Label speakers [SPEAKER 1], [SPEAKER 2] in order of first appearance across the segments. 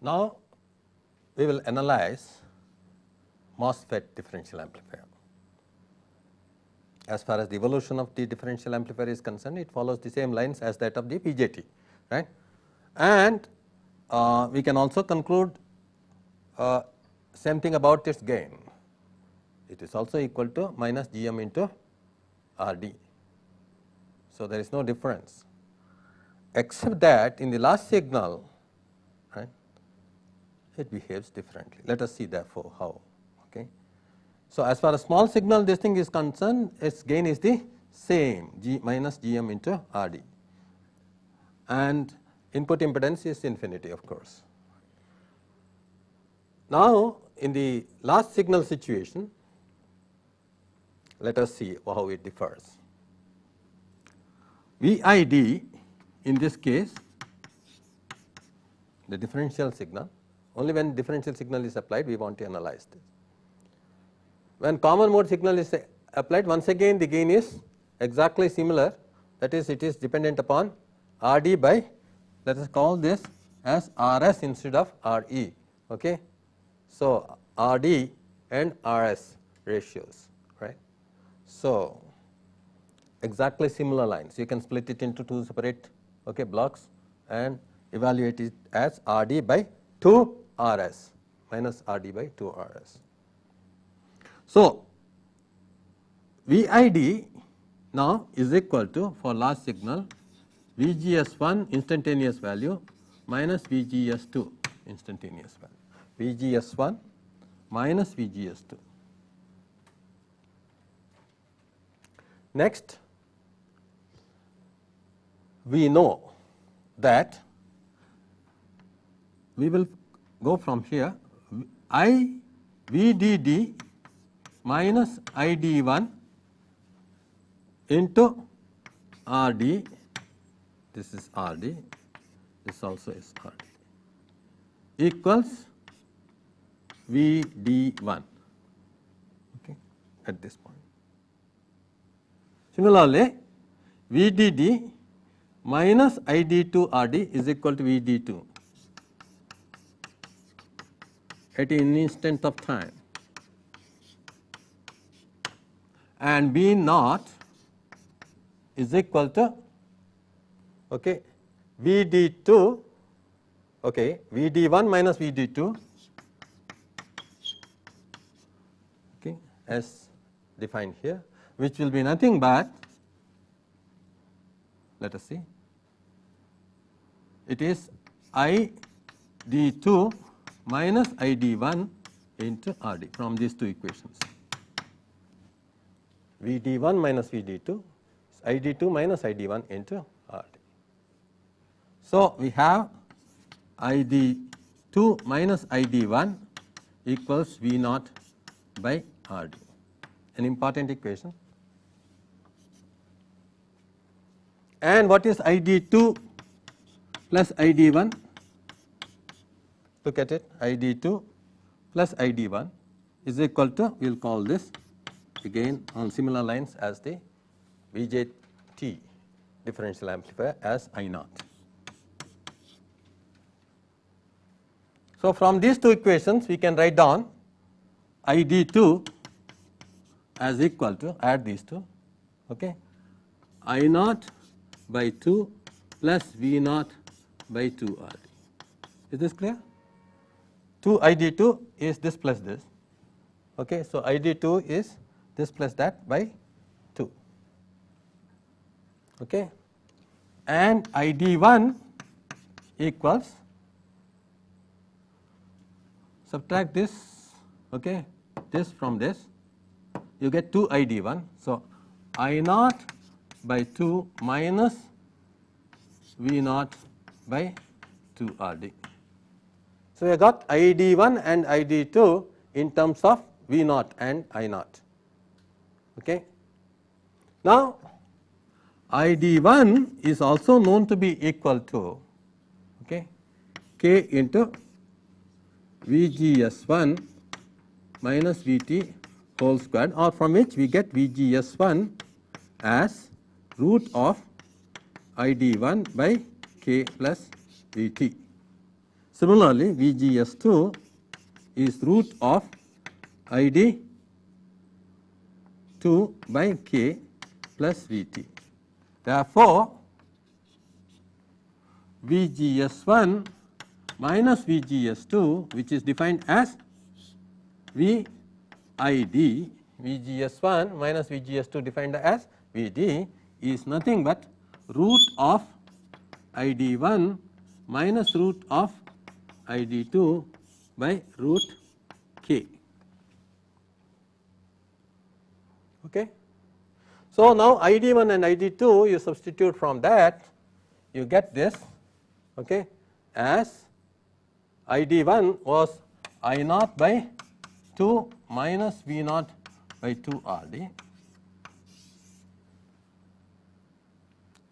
[SPEAKER 1] Now, we will analyze MOSFET differential amplifier. As far as the evolution of the differential amplifier is concerned, it follows the same lines as that of the BJT, right. And we can also conclude same thing about its gain. It is also equal to minus Gm into Rd. So, there is no difference, except that in the last signal, right, it behaves differently. Let us see therefore how. Okay. So, as far as small signal this thing is concerned, its gain is the same G minus Gm into Rd, and input impedance is infinity, of course. Now, in the last signal situation, let us see how it differs. VID in this case, the differential signal, only when differential signal is applied we want to analyze this. When common mode signal is applied, once again the gain is exactly similar, that is, it is dependent upon Rd by, let us call this as Rs instead of Re. Okay. So, Rd and Rs ratios, right. So, exactly similar lines, you can split it into two separate, okay, blocks and evaluate it as Rd by 2 Rs minus Rd by 2 Rs. So, VID now is equal to, for last signal, VGS1 instantaneous value minus VGS2 instantaneous value, VGS1 minus VGS2. Next, we know that we will go from here VDD minus ID1 into RD, this is RD, this also is RD, equals VD1, okay, at this point. Similarly, VDD minus ID2RD is equal to VD2 at an instant of time, and V naught is equal to, okay, VD2, okay, VD1 minus VD2, okay, as defined here, which will be nothing but, let us see, it is ID2 minus ID1 into RD from these two equations. VD1 minus VD2 is ID2 minus ID1 into RD. So, we have ID2 minus ID1 equals V naught by RD, an important equation. And what is ID2 plus ID1? Look at it, ID2 plus ID1 is equal to, we will call this again on similar lines as the BJT differential amplifier as I naught. So, from these two equations we can write down ID2 as equal to, add these two, okay, I naught by 2 plus V naught by 2 RD. Is this clear? 2 ID2 is this plus this, okay. So, ID2 is this plus that by 2, okay, and ID1 equals, subtract this, okay, this from this, you get 2 ID1. So, I naught by 2 minus V naught by 2 RD. So, we have got ID1 and ID2 in terms of V naught and I naught. Okay. Now, ID1 is also known to be equal to, okay, K into VGS1 minus VT whole squared, or from which we get VGS1 as root of ID1 by K plus VT. Similarly, VGS2 is root of ID 2 by K plus VT. Therefore, VGS1 minus VGS2, which is defined as VID, VGS1 minus VGS2 defined as VD, is nothing but root of ID1 minus root of ID2 by root K. Okay. So, now ID1 and ID2 you substitute from that, you get this, okay, as ID1 was I naught by 2 minus V naught by 2 RD,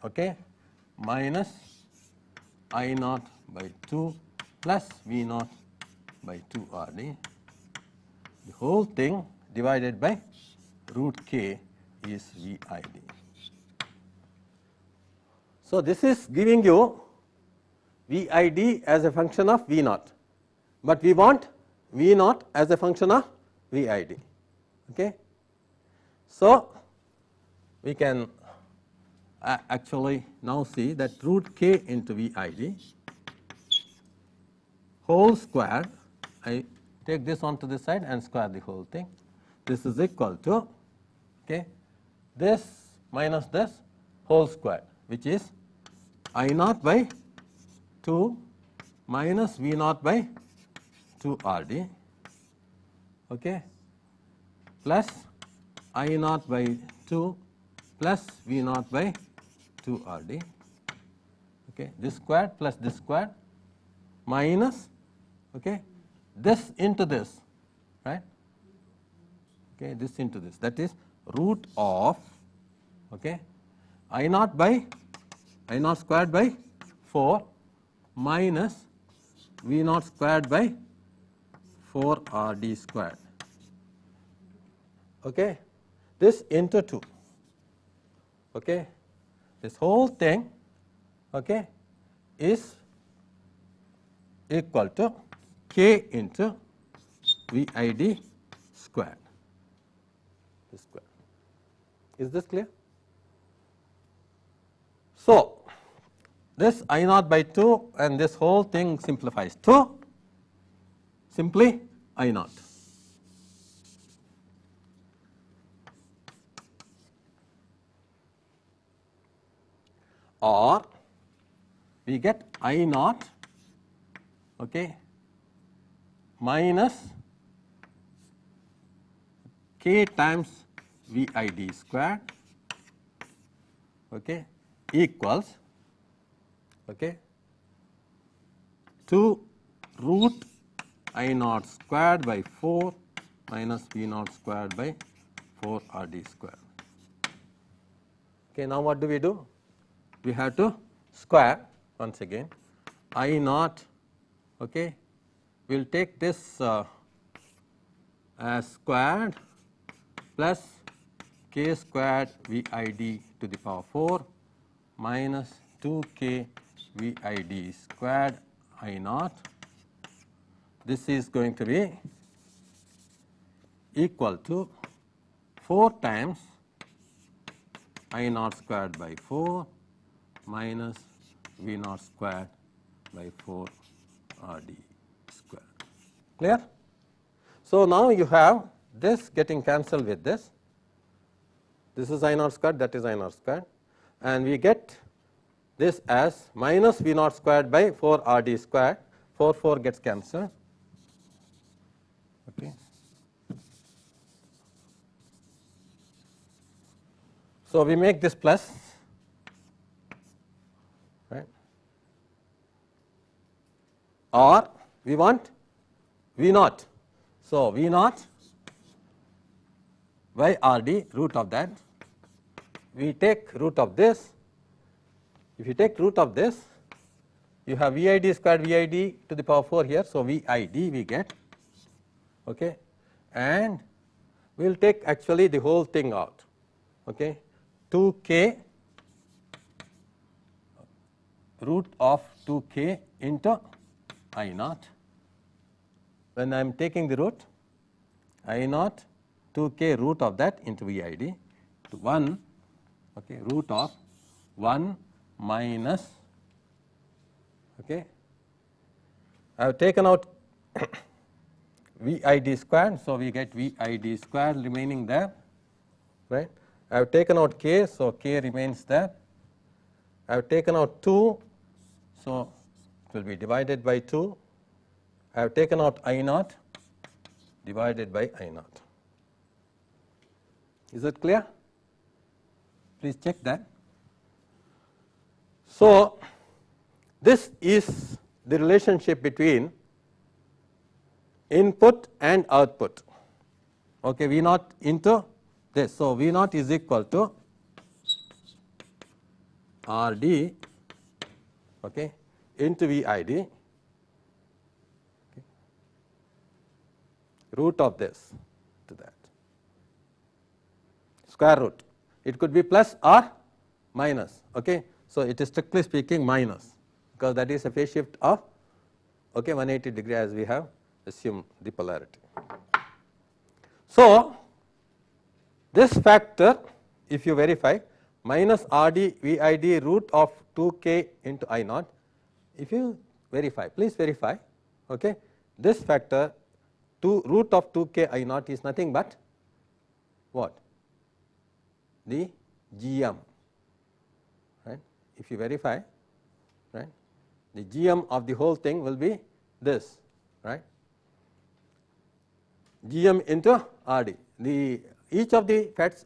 [SPEAKER 1] okay, minus I naught by 2 plus V naught by 2 RD, the whole thing divided by root K is VID. So, this is giving you VID as a function of V naught, but we want V naught as a function of VID. Okay. So, we can actually now see that root K into VID whole square, I take this onto this side and square the whole thing. This is equal to, okay, this minus this whole square, which is I naught by 2 minus V naught by 2 RD, okay, plus I naught by 2 plus V naught by 2 RD, okay, this square plus this square minus, okay, this into this, right, okay, this into this, that is root of, okay, I naught squared by 4 minus V naught squared by 4 RD squared, okay, this into 2, okay, this whole thing, okay, is equal to K into VID squared, this square. Is this clear? So, this I naught by 2 and this whole thing simplifies to simply I naught. Or we get I naught, okay, minus K times VID squared, okay, equals, okay, to root I naught squared by 4 minus V naught squared by 4 RD squared. Okay, now what do? We have to square once again I naught, okay, we will take this as squared plus K squared VID to the power 4 minus 2K VID squared I naught. This is going to be equal to 4 times I naught squared by 4 minus V naught squared by 4 RD squared. Clear? So, now you have this getting cancelled with this. This is I naught squared, that is I naught squared, and we get this as minus V naught squared by 4 RD squared. 4 gets cancelled. Okay. So, we make this plus, right, or we want V naught. So, V naught by RD, root of that, we take root of this. If you take root of this, you have VID squared VID to the power 4 here. So, VID we get, okay, and we will take actually the whole thing out, okay, 2K root of 2K into I naught. When I am taking the root, I naught 2k root of that into VID to 1, okay, root of 1 minus, okay, I have taken out VID squared, so we get VID squared remaining there, right. I have taken out k, so k remains there. I have taken out 2, so it will be divided by 2. I have taken out I naught divided by I naught. Is it clear? Please check that. So, this is the relationship between input and output, okay, V naught into this. So, V naught is equal to RD, okay, into VID, okay, root of this to that, square root. It could be plus or minus, okay. So, it is strictly speaking minus, because that is a phase shift of, okay, 180 degree as we have assumed the polarity. So, this factor, if you verify, minus RD VID root of 2k into I naught, if you verify, please verify, okay, this factor root of 2k I naught is nothing but what? The GM, right. If you verify, right, the GM of the whole thing will be this, right, GM into RD. Each of the FETs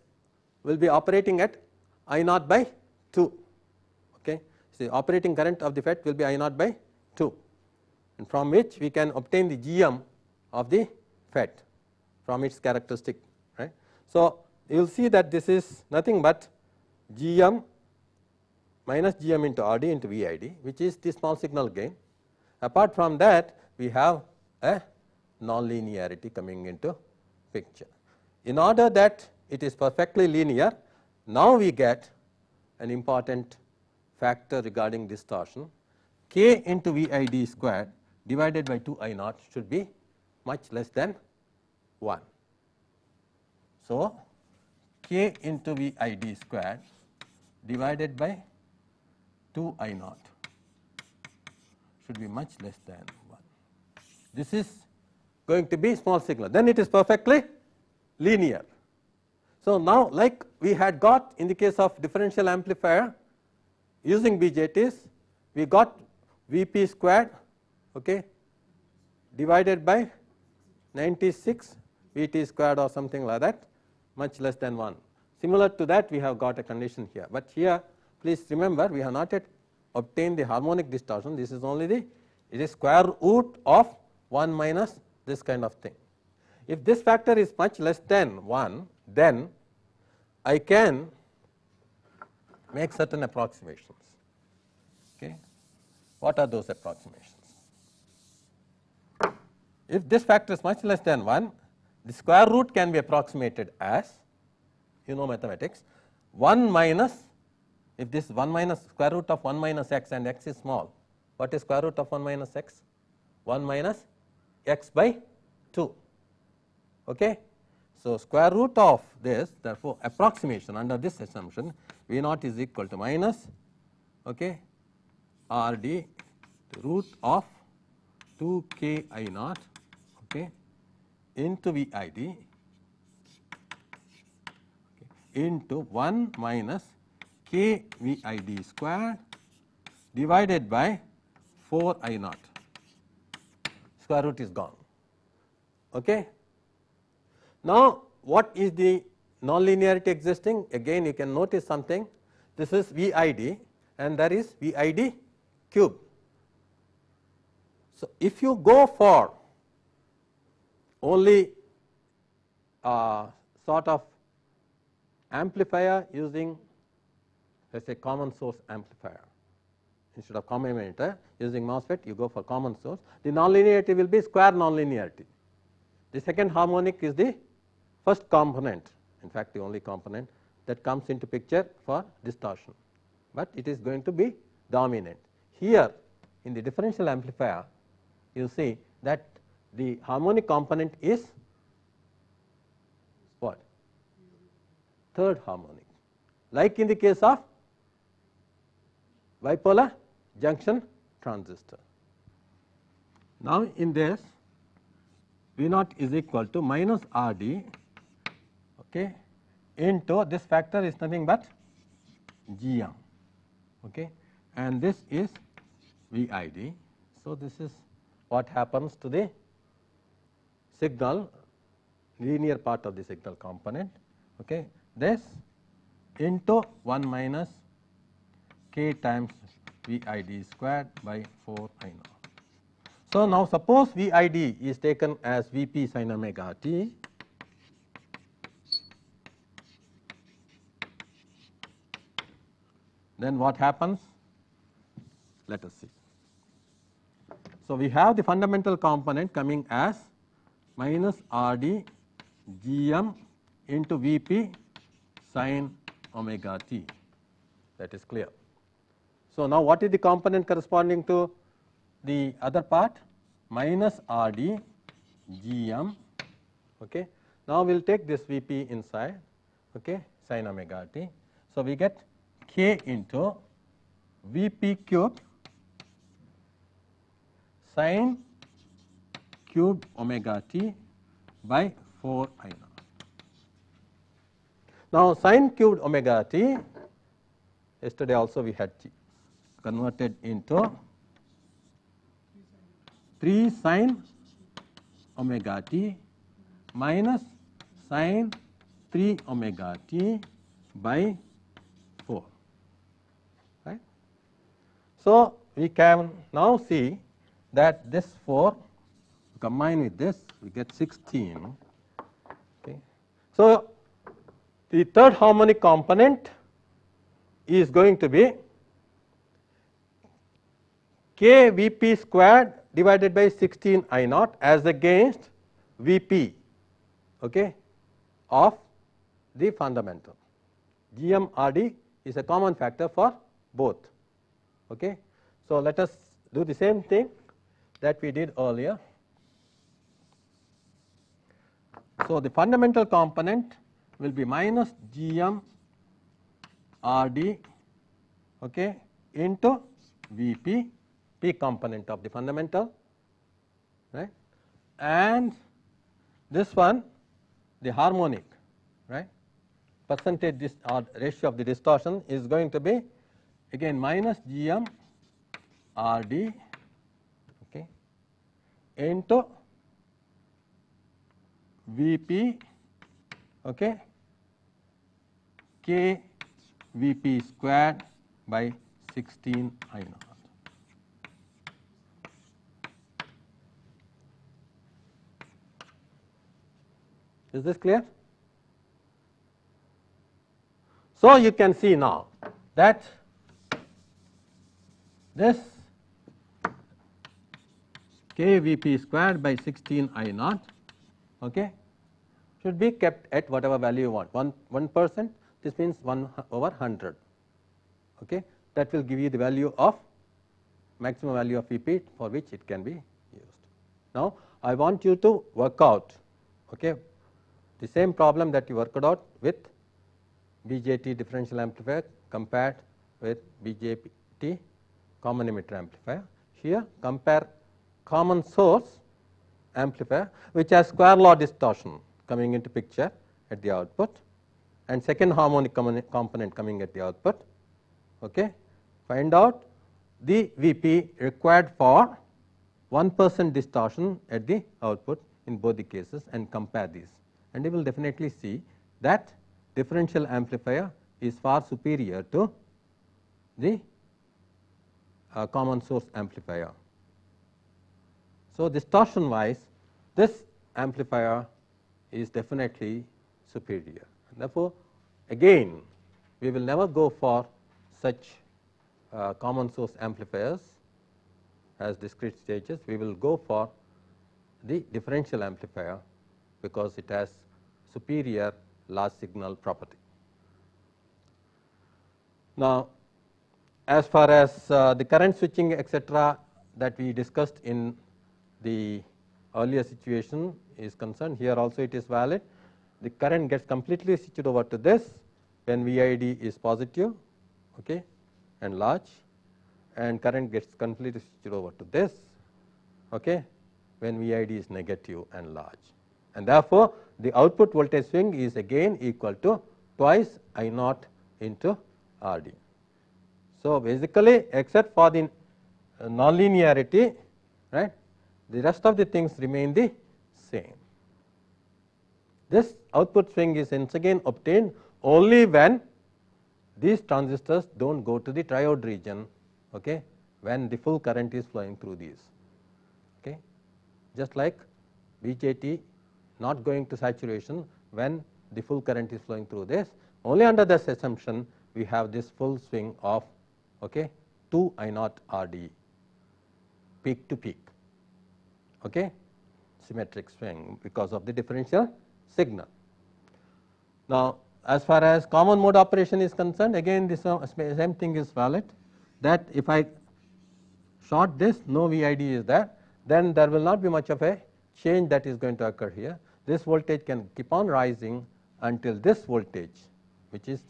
[SPEAKER 1] will be operating at I naught by 2, okay. So, operating current of the FET will be I naught by 2, and from which we can obtain the GM of the FET from its characteristic, right. So, you will see that this is nothing but GM minus GM into RD into VID, which is the small signal gain. Apart from that, we have a nonlinearity coming into picture. In order that it is perfectly linear, now we get an important factor regarding distortion. K into VID squared divided by 2 I naught should be much less than 1. So, K into VID squared divided by 2 I naught should be much less than 1. This is going to be small signal, then it is perfectly linear. So, now like we had got in the case of differential amplifier using BJTs, we got Vp squared, okay, divided by 96 Vt squared or something like that, much less than 1. Similar to that, we have got a condition here, but here please remember we have not yet obtained the harmonic distortion. This is only it is square root of 1 minus this kind of thing. If this factor is much less than 1, then I can make certain approximations. Okay. What are those approximations? If this factor is much less than 1, the square root can be approximated as, you know mathematics, 1 minus, if this 1 minus square root of 1 minus x and x is small, what is square root of 1 minus x? 1 minus x by 2. Okay. So, square root of this, therefore, approximation under this assumption V naught is equal to minus, okay, RD root of 2k I naught, okay, into VID, okay, into 1 minus k VID squared divided by 4 I naught. Square root is gone. Okay. Now, what is the nonlinearity existing? Again, you can notice something. This is VID and there is VID cube. So, if you go for only sort of amplifier using, let us say, common source amplifier, instead of common emitter using MOSFET, you go for common source, the nonlinearity will be square nonlinearity. The second harmonic is the first component, in fact the only component that comes into picture for distortion, but it is going to be dominant. Here in the differential amplifier, you see that the harmonic component is what? Third harmonic, like in the case of bipolar junction transistor. Now, in this V naught is equal to minus R d, okay, into this factor is nothing but G m, okay, and this is V I d. So, this is what happens to the signal, linear part of the signal component, okay. This into 1 minus k times V I d squared by 4 I naught. So, now suppose V I d is taken as V p sin omega t, then what happens? Let us see. So, we have the fundamental component coming as minus R d G m into V p sin omega t, that is clear. So, now what is the component corresponding to the other part? Minus R d G m, okay. Now, we will take this V p inside, okay, sin omega t. So, we get k into V p cube sin cube omega t by 4 I naught. Now, sin cubed omega t, yesterday also we had converted into 3 sin omega t minus sin 3 omega t by 4, right. So, we can now see that this 4 combined with this we get 16, okay. So, the third harmonic component is going to be k V p squared divided by 16 I naught as against V p, okay, of the fundamental. G m R d is a common factor for both, okay. So, let us do the same thing that we did earlier. So, the fundamental component will be minus G m R d, okay, into V p, p component of the fundamental, right, and this one the harmonic, right, percentage or ratio of the distortion is going to be again minus G m R d, okay, into V p, okay, k V p squared by 16 I naught. Is this clear? So, you can see now that this k V p squared by 16 I naught, okay, should be kept at whatever value you want. 1%, this means 1 over 100, okay. That will give you the value of maximum value of V p for which it can be used. Now, I want you to work out, okay, the same problem that you worked out with BJT differential amplifier compared with BJT common emitter amplifier. Here compare common source amplifier which has square law distortion coming into picture at the output and second harmonic component coming at the output, okay. Find out the V p required for 1% distortion at the output in both the cases and compare these, and you will definitely see that differential amplifier is far superior to the common source amplifier. So, distortion wise this amplifier is definitely superior. Therefore, again we will never go for such common source amplifiers as discrete stages. We will go for the differential amplifier because it has superior large signal property. Now, as far as the current switching etc. that we discussed in the earlier situation is concerned, here also it is valid. The current gets completely switched over to this when VID is positive, okay, and large, and current gets completely switched over to this, okay, when VID is negative and large. And therefore, the output voltage swing is again equal to twice I naught into RD. So, basically except for the nonlinearity, right, the rest of the things remain the same. This output swing is once again obtained only when these transistors do not go to the triode region, okay, when the full current is flowing through these. Okay. Just like BJT not going to saturation when the full current is flowing through this, only under this assumption we have this full swing of, okay, 2 I naught RD peak to peak, okay, symmetric swing because of the differential signal. Now, as far as common mode operation is concerned, again this same thing is valid, that if I short this, no VID is there, then there will not be much of a change that is going to occur here. This voltage can keep on rising until this voltage, which is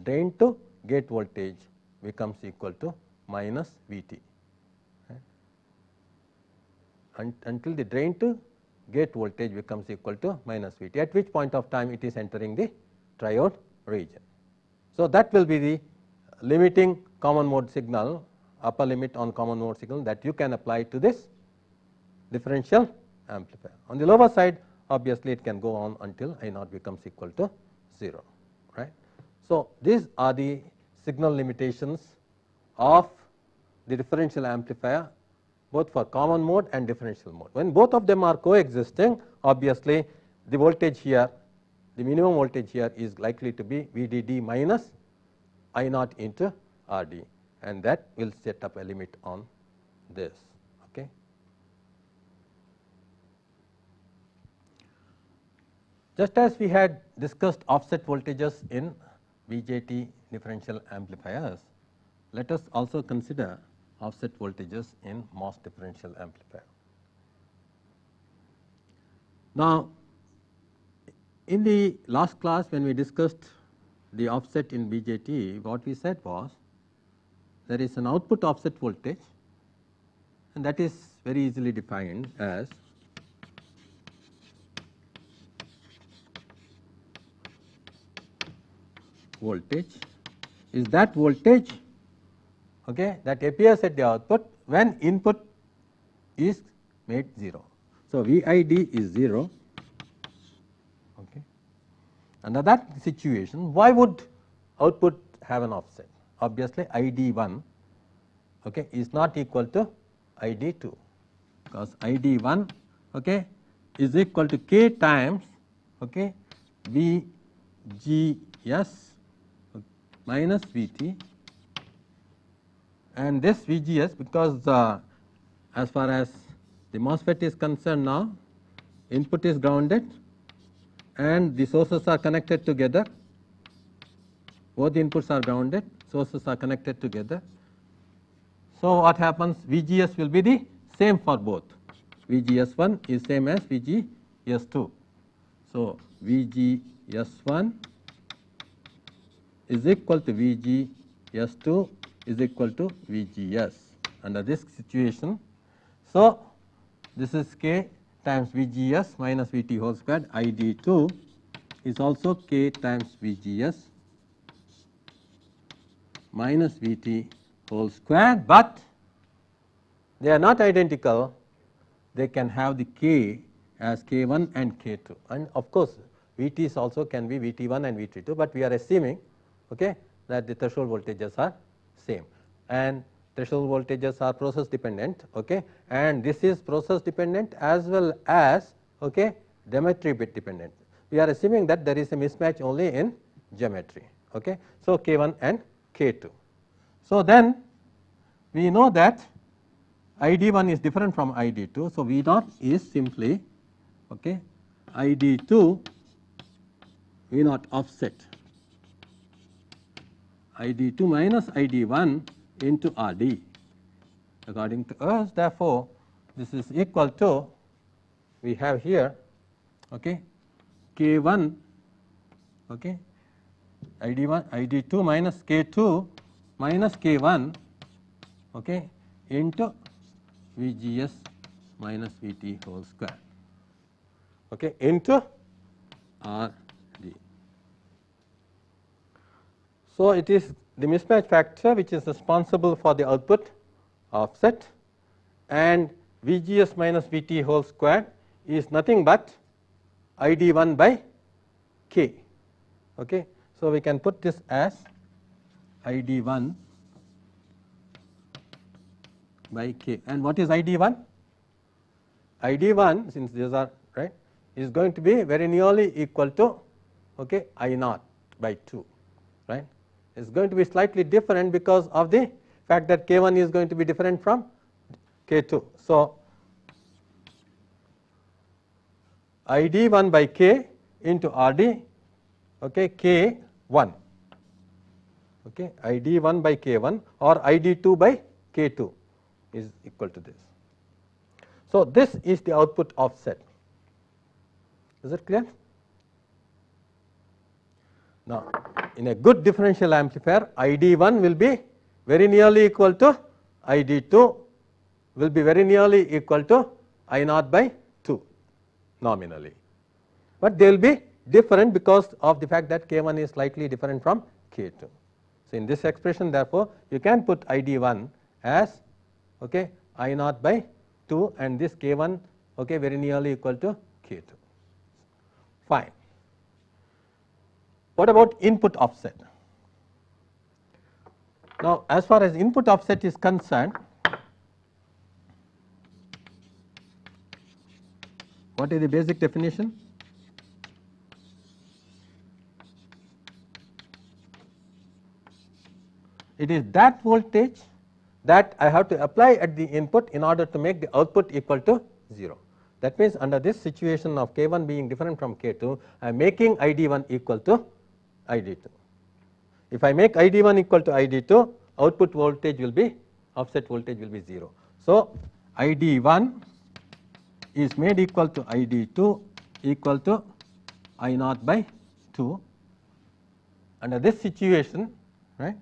[SPEAKER 1] drain to gate voltage, becomes equal to minus VT, right, until the drain to gate voltage becomes equal to minus VT, at which point of time it is entering the triode region. So, that will be the limiting common mode signal, upper limit on common mode signal that you can apply to this differential amplifier. On the lower side, obviously it can go on until I naught becomes equal to 0, right. So, these are the signal limitations of the differential amplifier, both for common mode and differential mode. When both of them are coexisting, obviously the voltage here, the minimum voltage here is likely to be VDD minus I naught into RD, and that will set up a limit on this. Okay. Just as we had discussed offset voltages in BJT differential amplifiers, let us also consider offset voltages in MOS differential amplifier. Now, in the last class when we discussed the offset in BJT, what we said was there is an output offset voltage, and that is very easily defined as voltage is that voltage, okay, that appears at the output when input is made 0. So, VID is 0. Okay. Under that situation, why would output have an offset? Obviously, ID1, okay, is not equal to ID2, because ID1, okay, is equal to K times, okay, VGS minus VT, and this VGS, because as far as the MOSFET is concerned now, input is grounded and the sources are connected together, both the inputs are grounded, sources are connected together. So, what happens, VGS will be the same for both, VGS1 is same as VGS2. So, VGS1 is equal to VGS2 is equal to VGS under this situation. So, this is K times VGS minus VT whole squared, ID2 is also K times VGS minus VT whole squared, but they are not identical, they can have the K as K1 and K2, and of course, VTs also can be VT1 and VT2, but we are assuming, okay, that the threshold voltages are same, and threshold voltages are process dependent, okay, and this is process dependent as well as, okay, geometry bit dependent. We are assuming that there is a mismatch only in geometry, okay. So, K1 and K2. So, then we know that ID1 is different from ID2. So, V0 is simply, okay, ID2 V0 offset ID2 minus ID1 into RD according to us. Therefore, this is equal to, we have here, okay, K1, okay, ID1, ID2 minus K2 minus K1, okay, into VGS minus VT whole square, okay, into RD. So, it is the mismatch factor which is responsible for the output offset, and VGS minus VT whole square is nothing but ID1 by K. Okay. So, we can put this as ID1 by K. And what is ID1? ID1, since these are right, is going to be very nearly equal to, okay, I0 by 2, right. It is going to be slightly different because of the fact that K1 is going to be different from K2. So, ID1 by K into RD, okay, K1, okay, ID1 by K1 or ID2 by K2 is equal to this. So, this is the output offset. Is it clear? Now, in a good differential amplifier, ID1 will be very nearly equal to ID2, will be very nearly equal to I0 by 2 nominally, but they will be different because of the fact that K1 is slightly different from K2. So, in this expression, therefore, you can put ID1 as, okay, I0 by 2 and this K1, okay, very nearly equal to K2. Fine. What about input offset? Now, as far as input offset is concerned, what is the basic definition? It is that voltage that I have to apply at the input in order to make the output equal to 0. That means, under this situation of K1 being different from K2, I am making ID1 equal to ID2. If I make ID1 equal to ID2, output voltage will be, offset voltage will be 0. So, ID1 is made equal to ID2 equal to I0 by 2. Under this situation, right,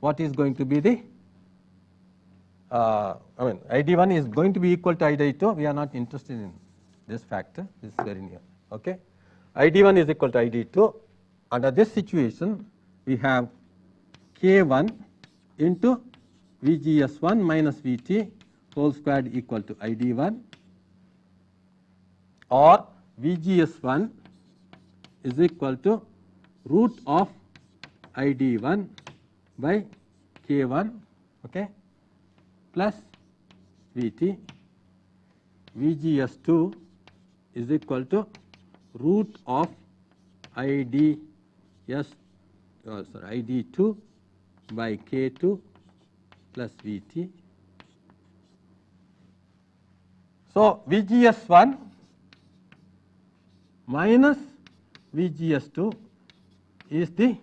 [SPEAKER 1] what is going to be the, ID1 is going to be equal to ID2. We are not interested in this factor, this is very near. Okay. ID1 is equal to ID2. Under this situation, we have K1 into VGS1 minus VT whole squared equal to ID1, or VGS1 is equal to root of ID1 by K1, okay, plus VT. VGS2 is equal to root of ID2 by K2 plus VT. So, VGS1 minus VGS2 is the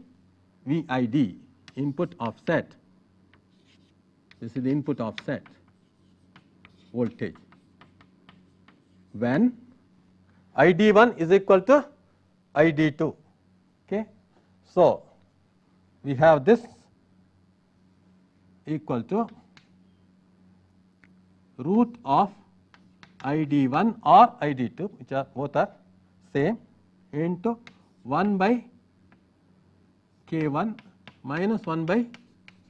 [SPEAKER 1] VID, input offset. This is the input offset voltage when ID1 is equal to ID2. Okay. So, we have this equal to root of ID1 or ID2, which are both are same, into 1 by K1 minus 1 by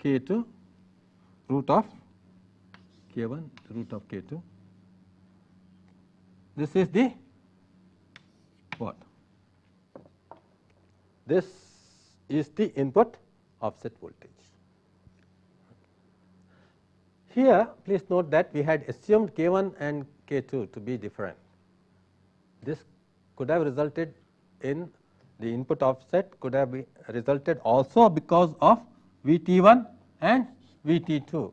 [SPEAKER 1] K2 root of K1 root of K2. This is the what? This is the input offset voltage. Here, please note that we had assumed K1 and K2 to be different. This could have resulted in the input offset could have resulted also because of VT1 and VT2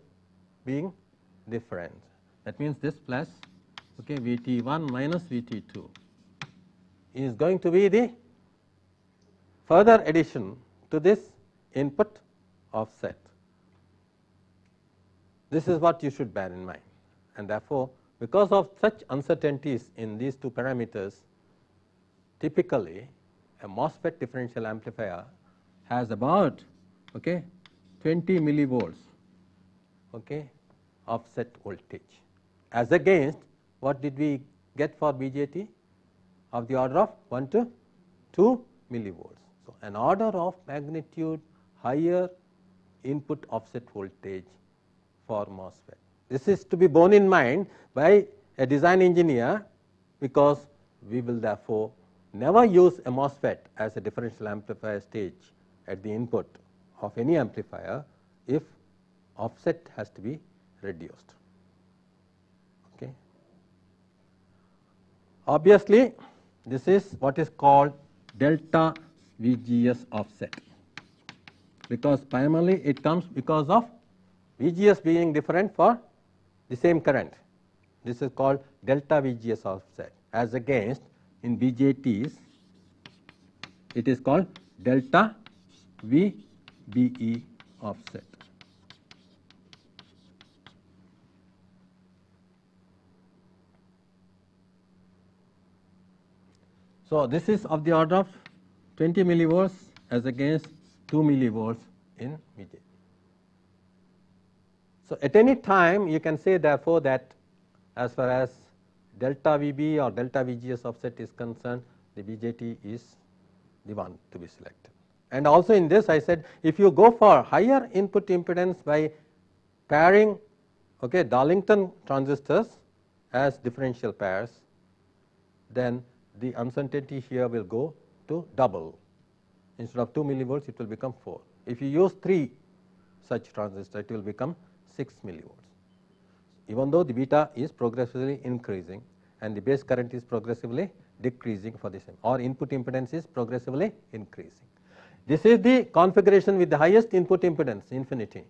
[SPEAKER 1] being different. That means this plus, okay, VT1 minus VT2 is going to be the further addition to this input offset. This is what you should bear in mind and therefore, because of such uncertainties in these two parameters, typically a MOSFET differential amplifier has about 20 millivolts offset voltage, as against what did we get for BJT of the order of 1 to 2 millivolts. So, an order of magnitude higher input offset voltage for MOSFET. This is to be borne in mind by a design engineer, because we will therefore never use a MOSFET as a differential amplifier stage at the input of any amplifier if offset has to be reduced. Okay. Obviously, this is what is called delta VGS offset, because primarily it comes because of VGS being different for the same current. This is called delta VGS offset, as against in BJTs it is called delta VBE offset. So, this is of the order of 20 millivolts as against 2 millivolts in BJT. So, at any time you can say therefore that as far as delta VB or delta VGS offset is concerned, the BJT is the one to be selected. And also in this I said, if you go for higher input impedance by pairing Darlington transistors as differential pairs, then the uncertainty here will go to double. Instead of 2 millivolts it will become 4. If you use 3 such transistors, it will become 6 millivolts. Even though the beta is progressively increasing and the base current is progressively decreasing for the same, or input impedance is progressively increasing. This is the configuration with the highest input impedance, infinity,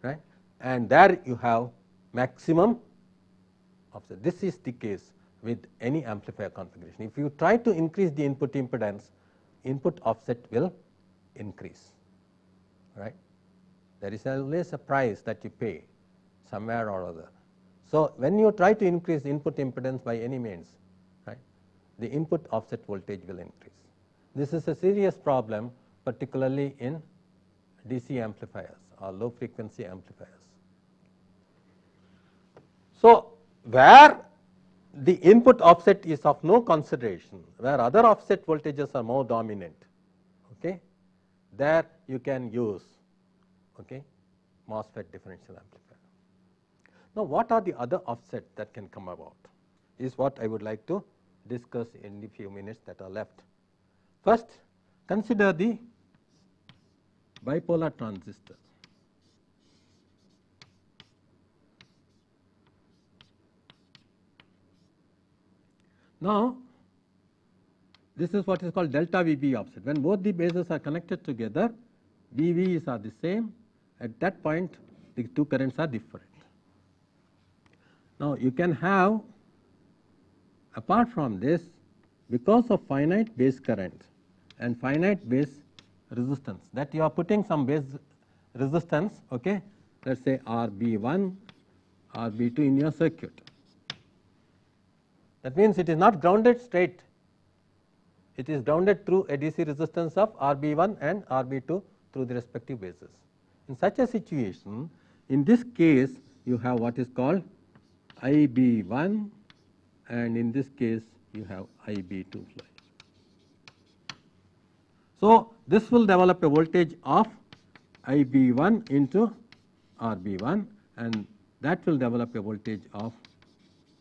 [SPEAKER 1] right, and there you have maximum offset. This is the case with any amplifier configuration. If you try to increase the input impedance, input offset will increase, right. There is always a price that you pay somewhere or other. So, when you try to increase input impedance by any means, right, the input offset voltage will increase. This is a serious problem, particularly in DC amplifiers or low frequency amplifiers. So, where the input offset is of no consideration, where other offset voltages are more dominant, there you can use MOSFET differential amplifier. Now, what are the other offsets that can come about is what I would like to discuss in the few minutes that are left. First, consider the bipolar transistor. Now, this is what is called delta VB offset. When both the bases are connected together, VVs are the same. At that point, the two currents are different. Now, you can have, apart from this, because of finite base current and finite base resistance, that you are putting some base resistance, let us say RB1, RB2 in your circuit. That means it is not grounded straight, it is grounded through a DC resistance of RB1 and RB2 through the respective bases. In such a situation, in this case you have what is called IB1, and in this case you have IB2. So, this will develop a voltage of IB1 into RB1, and that will develop a voltage of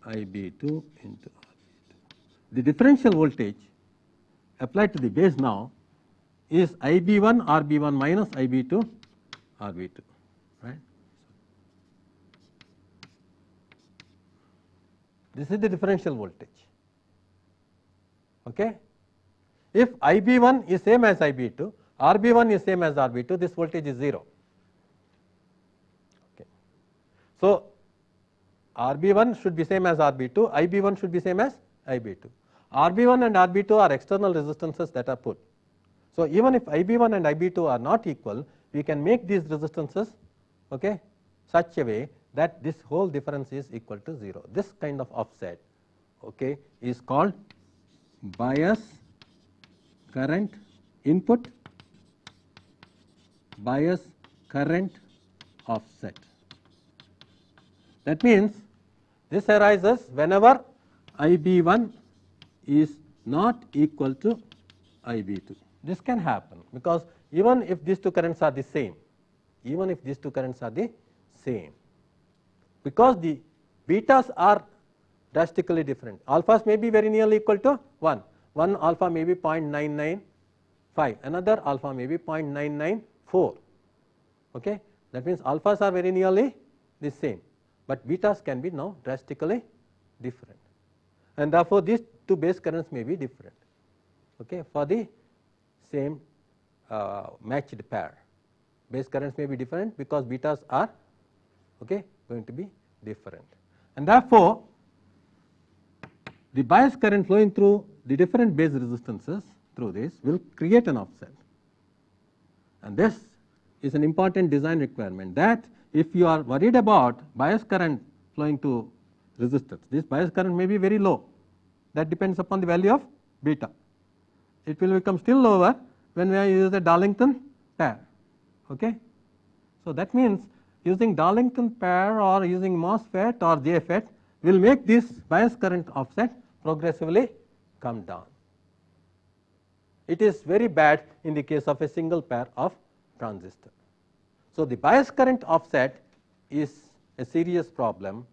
[SPEAKER 1] IB2 into RB2. The differential voltage applied to the base now is IB1 RB1 minus IB2 RB2, right. This is the differential voltage. If IB1 is same as IB2, RB1 is same as RB2, this voltage is 0. So, RB1 should be same as RB2, IB1 should be same as IB2. RB1 and RB2 are external resistances that are put. So, even if IB1 and IB2 are not equal, we can make these resistances such a way that this whole difference is equal to 0. This kind of offset, okay, is called bias current input, bias current offset. That means this arises whenever IB1 is not equal to IB2. This can happen because even if these two currents are the same, because the betas are drastically different. Alphas may be very nearly equal to 1. One alpha may be 0.995, another alpha may be 0.994. Okay? That means alphas are very nearly the same, but betas can be now drastically different, and therefore these two base currents may be different, okay, for the same matched pair. Base currents may be different because betas are, okay, going to be different, and therefore the bias current flowing through the different base resistances through this will create an offset, and this is an important design requirement, that if you are worried about bias current flowing to resistance, this bias current may be very low, that depends upon the value of beta. It will become still lower when we use a Darlington pair. Okay? So, that means using Darlington pair or using MOSFET or JFET will make this bias current offset progressively come down. It is very bad in the case of a single pair of transistor. So, the bias current offset is a serious problem,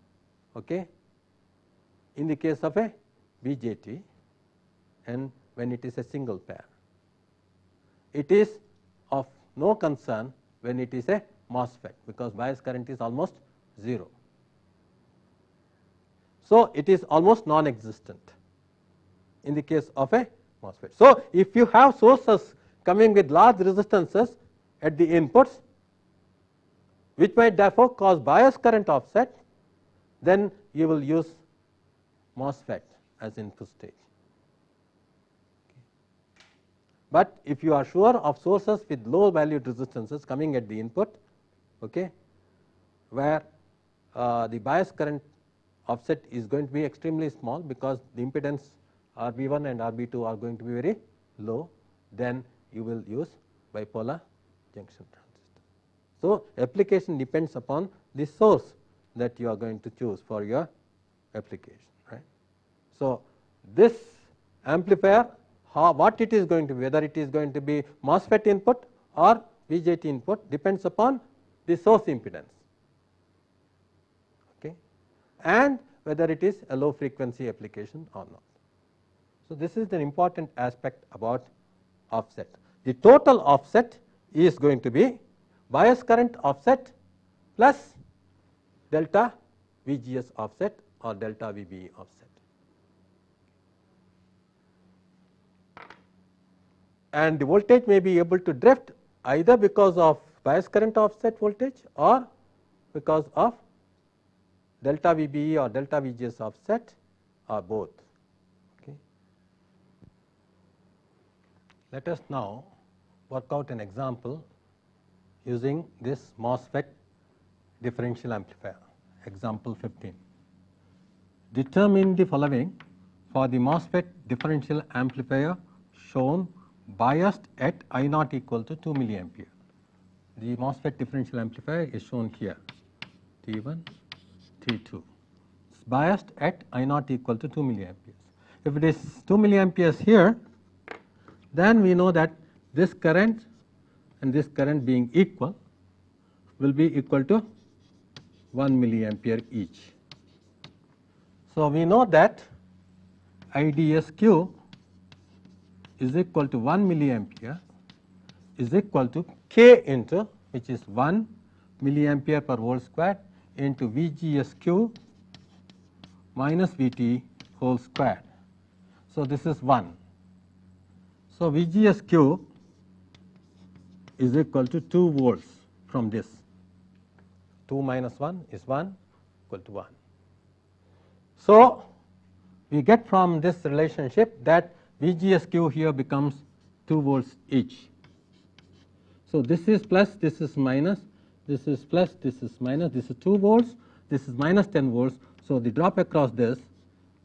[SPEAKER 1] okay, in the case of a BJT and when it is a single pair. It is of no concern when it is a MOSFET, because bias current is almost 0. So, it is almost non-existent in the case of a MOSFET. So, if you have sources coming with large resistances at the inputs, which might therefore cause bias current offset, then you will use MOSFET as input stage. But if you are sure of sources with low valued resistances coming at the input, okay, where the bias current offset is going to be extremely small because the impedance RB1 and RB2 are going to be very low, then you will use bipolar junction transistor. So, application depends upon the source that you are going to choose for your application, right. So, this amplifier, what it is going to be, whether it is going to be MOSFET input or BJT input, depends upon the source impedance, okay, and whether it is a low frequency application or not. So, this is an important aspect about offset. The total offset is going to be bias current offset plus delta VGS offset or delta VBE offset. And the voltage may be able to drift either because of bias current offset voltage or because of delta VBE or delta VGS offset or both. Okay. Let us now work out an example using this MOSFET differential amplifier, example 15. Determine the following for the MOSFET differential amplifier shown biased at I naught equal to 2 milliampere. The MOSFET differential amplifier is shown here, T1, T2. It's biased at I naught equal to 2 milliamperes. If it is 2 milliamperes here, then we know that this current and this current being equal will be equal to 1 milliampere each. So, we know that IDSQ is equal to 1 milliampere is equal to K into, which is 1 milliampere per volt square into VGSQ minus VT whole square. So, this is 1. So, VGSQ is equal to 2 volts from this. 2 minus 1 is 1 equal to 1. So, we get from this relationship that VGSQ here becomes 2 volts each. So, this is plus, this is minus, this is plus, this is minus, this is 2 volts, this is minus 10 volts. So, the drop across this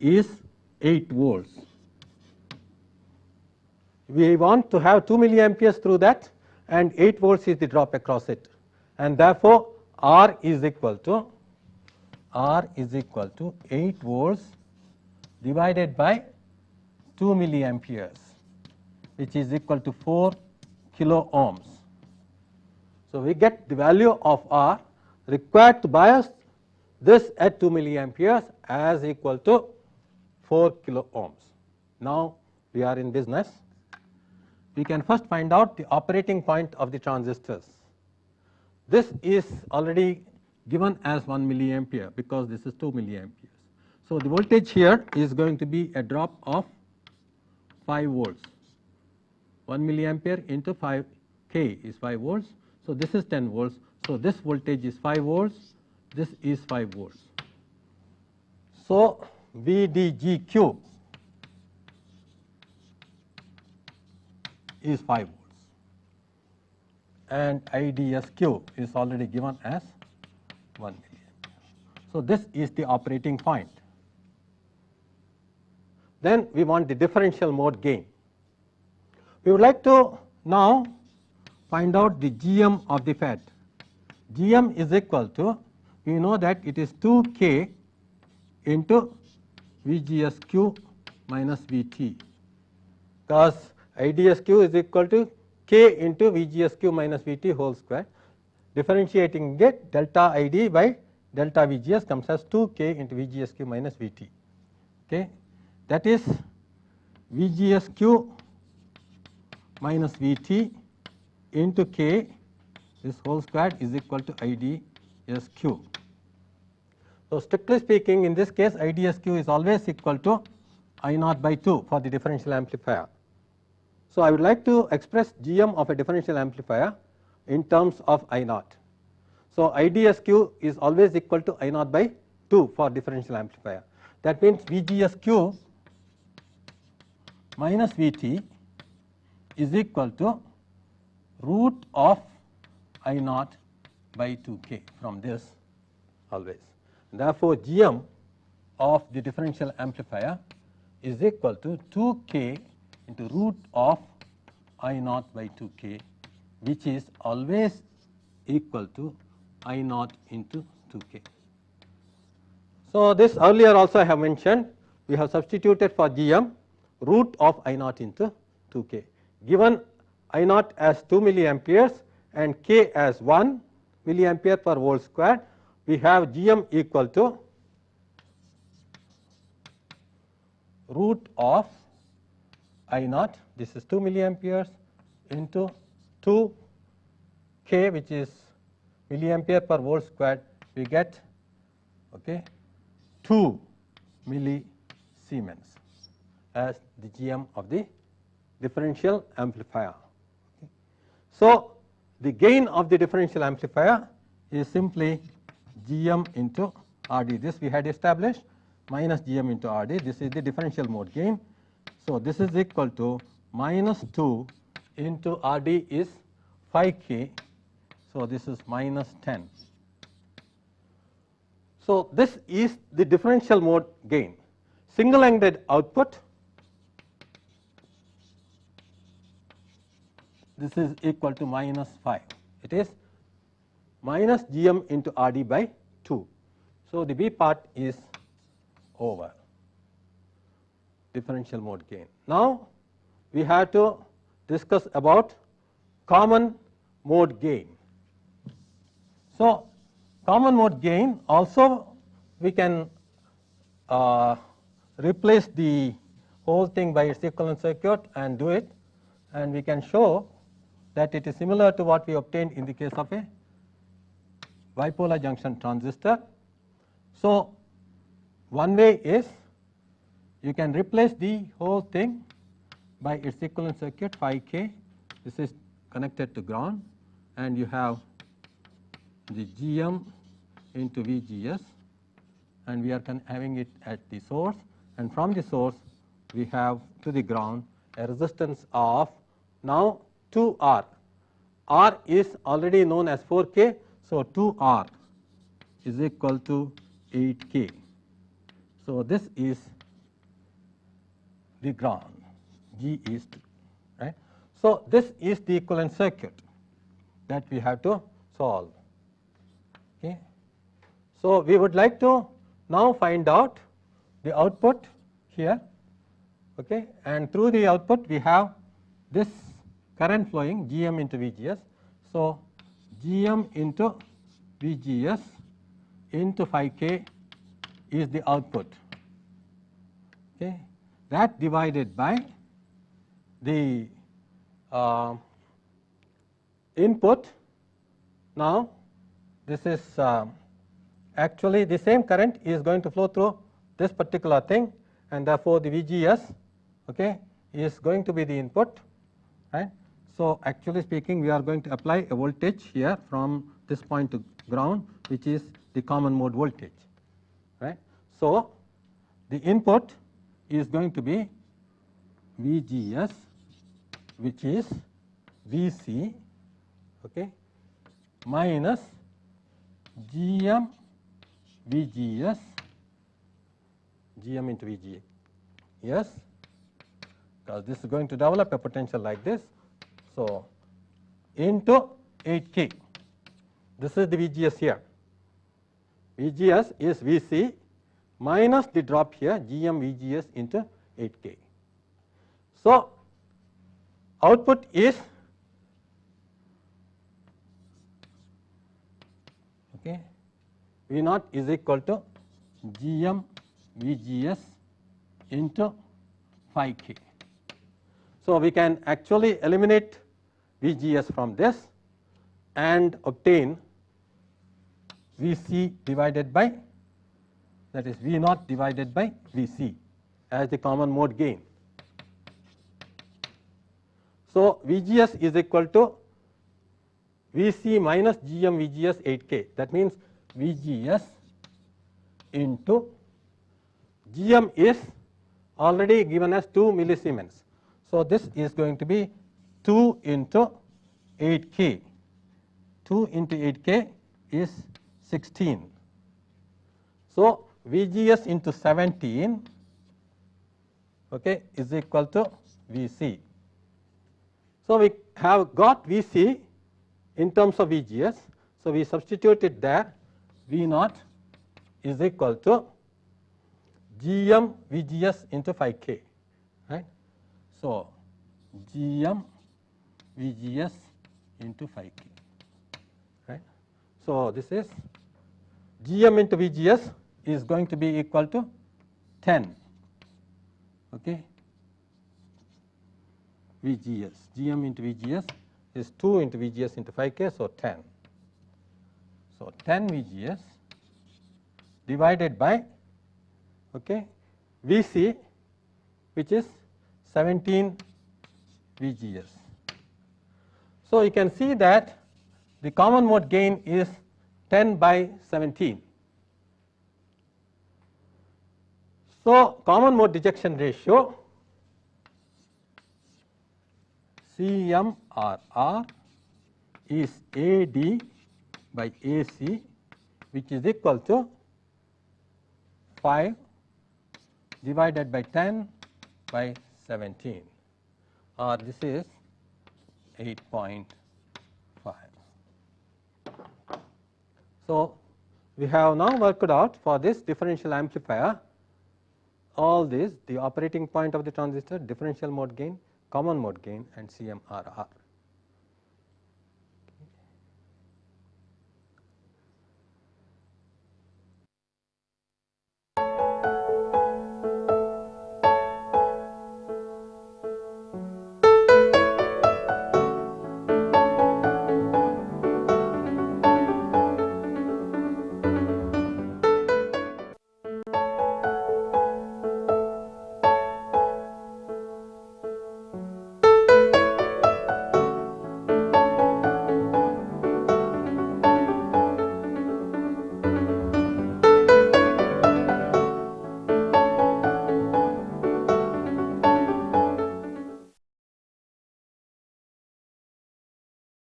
[SPEAKER 1] is 8 volts. We want to have 2 milliamperes through that, and 8 volts is the drop across it, and therefore, R is equal to 8 volts divided by 2 milliamperes, which is equal to 4 kilo ohms. So, we get the value of R required to bias this at 2 milliamperes as equal to 4 kilo ohms. Now, we are in business. We can first find out the operating point of the transistors. This is already given as 1 milliampere because this is 2 milliamperes. So, the voltage here is going to be a drop of 5 volts. 1 milliampere into 5 K is 5 volts. So, this is 10 volts. So, this voltage is 5 volts, this is 5 volts. So, VDGQ is 5 volts and IDSQ is already given as 1 milliampere. So, this is the operating point. Then we want the differential mode gain. We would like to now find out the GM of the FET. GM is equal to, we know that it is 2K into VGSQ minus VT, because IDSQ is equal to K into VGSQ minus VT whole square. Differentiating it, delta ID by delta VGS comes as 2K into VGSQ minus VT. Okay. That is VGSQ minus VT into K, this whole square is equal to IDSQ. So, strictly speaking, in this case IDSQ is always equal to I naught by 2 for the differential amplifier. So, I would like to express GM of a differential amplifier in terms of I naught. So, IDSQ is always equal to I naught by 2 for differential amplifier. That means VGSQ minus VT is equal to root of I naught by 2K from this always. Therefore, GM of the differential amplifier is equal to 2K into root of I naught by 2K, which is always equal to I naught into 2K. So, this earlier also I have mentioned, we have substituted for GM root of I naught into 2K. Given I naught as 2 milliamperes and K as 1 milliampere per volt square, we have GM equal to root of I naught, this is 2 milliamperes into 2 K, which is milliampere per volt squared, we get 2 millisiemens as the GM of the differential amplifier. So, the gain of the differential amplifier is simply GM into RD. This we had established, minus GM into RD. This is the differential mode gain. So, this is equal to minus 2 into RD is 5K. So, this is minus 10. So, this is the differential mode gain. Single-ended output, this is equal to minus 5. It is minus GM into RD by 2. So, the B part is over, differential mode gain. Now, we have to discuss about common mode gain. So, common mode gain also we can replace the whole thing by its equivalent circuit and do it, and we can show that it is similar to what we obtained in the case of a bipolar junction transistor. So, one way is you can replace the whole thing by its equivalent circuit 5K. This is connected to ground, and you have the GM into VGS, and we are having it at the source, and from the source we have to the ground a resistance of now 2R. R is already known as 4K. So, 2R is equal to 8K. So, this is the ground, G is 2, right. So, this is the equivalent circuit that we have to solve. Okay. So, we would like to now find out the output here, okay, and through the output we have this current flowing Gm into Vgs. So, Gm into Vgs into 5K is the output, okay, that divided by the input. Now, this is actually the same current is going to flow through this particular thing, and therefore, the Vgs, okay, is going to be the input, right. So, actually speaking, we are going to apply a voltage here from this point to ground, which is the common mode voltage, right. So, the input is going to be Vgs, which is Vc, okay, minus Gm Vgs, Gm into Vg, yes, because this is going to develop a potential like this. So, into 8K, this is the Vgs here. Vgs is Vc minus the drop here Gm Vgs into 8K. So, output is, okay, V naught is equal to Gm Vgs into 5K. So, we can actually eliminate Vgs from this and obtain Vc divided by, that is V naught divided by Vc as the common mode gain. So, Vgs is equal to Vc minus Gm Vgs 8K, that means Vgs into Gm is already given as 2 millisiemens. So, this is going to be 2 into 8K, 2 into 8K is 16. So, Vgs into 17, okay, is equal to Vc. So, we have got Vc in terms of Vgs. So, we substitute it there, V naught is equal to Gm Vgs into 5K, right. So, Gm Vgs into 5K, right. So, this is Gm into Vgs is going to be equal to 10, okay. Vgs, Gm into Vgs is 2 into Vgs into 5K, so 10. So, 10 Vgs divided by, okay, Vc, which is 17 Vgs. So, you can see that the common mode gain is 10 by 17. So, common mode dejection ratio CMRR is AD by AC, which is equal to 5 divided by 10 by 17, or this is 8.5. So, we have now worked out for this differential amplifier all these, the operating point of the transistor, differential mode gain, common mode gain, and CMRR.